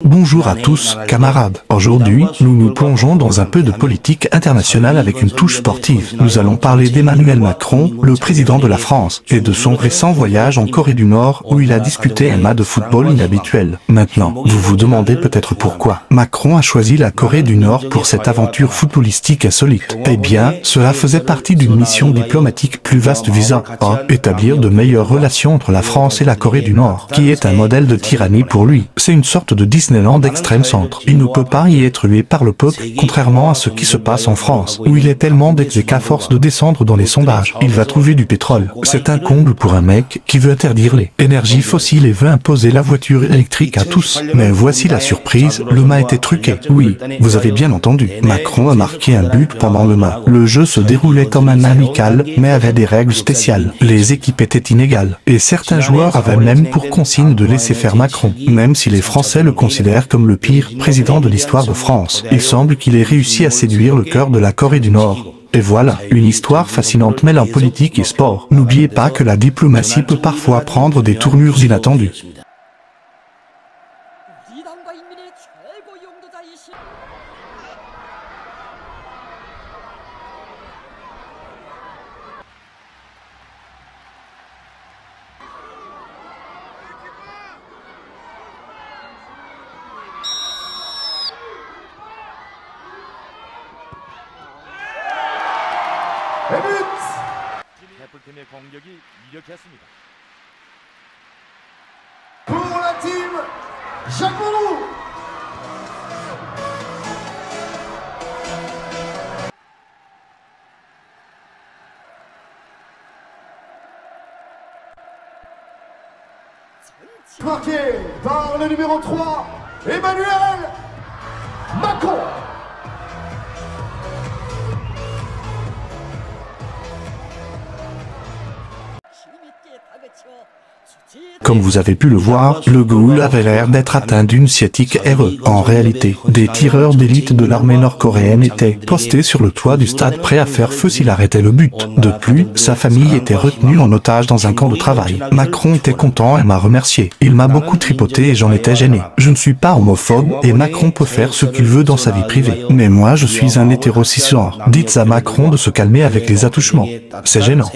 Bonjour à tous, camarades. Aujourd'hui, nous nous plongeons dans un peu de politique internationale avec une touche sportive. Nous allons parler d'Emmanuel Macron, le président de la France, et de son récent voyage en Corée du Nord où il a disputé un match de football inhabituel. Maintenant, vous vous demandez peut-être pourquoi Macron a choisi la Corée du Nord pour cette aventure footballistique insolite. Eh bien, cela faisait partie d'une mission diplomatique plus vaste visant à établir de meilleures relations entre la France et la Corée du Nord, qui est un modèle de tyrannie pour lui. C'est une sorte de Disneyland d'extrême centre. Il ne peut pas y être hué par le peuple, contrairement à ce qui se passe en France, où il est tellement d'exé qu'à force de descendre dans les sondages, il va trouver du pétrole. C'est un comble pour un mec qui veut interdire les énergies fossiles et veut imposer la voiture électrique à tous. Mais voici la surprise, le match était truqué. Oui, vous avez bien entendu. Macron a marqué un but pendant le match. Le jeu se déroulait comme un amical, mais avait des règles spéciales. Les équipes étaient inégales, et certains joueurs avaient même pour consigne de laisser faire Macron, même si les Français le considèrent comme le pire président de l'histoire de France. Il semble qu'il ait réussi à séduire le cœur de la Corée du Nord. Et voilà, une histoire fascinante mêlant politique et sport. N'oubliez pas que la diplomatie peut parfois prendre des tournures inattendues. 대표팀의 공격이 이력했습니다. Pour la team Jacques Mourou. Marqué par le numéro 3, Emmanuel Macron. Comme vous avez pu le voir, le goal avait l'air d'être atteint d'une sciatique RE. En réalité, des tireurs d'élite de l'armée nord-coréenne étaient postés sur le toit du stade prêts à faire feu s'il arrêtait le but. De plus, sa famille était retenue en otage dans un camp de travail. Macron était content et m'a remercié. Il m'a beaucoup tripoté et j'en étais gêné. Je ne suis pas homophobe et Macron peut faire ce qu'il veut dans sa vie privée. Mais moi je suis un hétéro cisgenre. Dites à Macron de se calmer avec les attouchements. C'est gênant.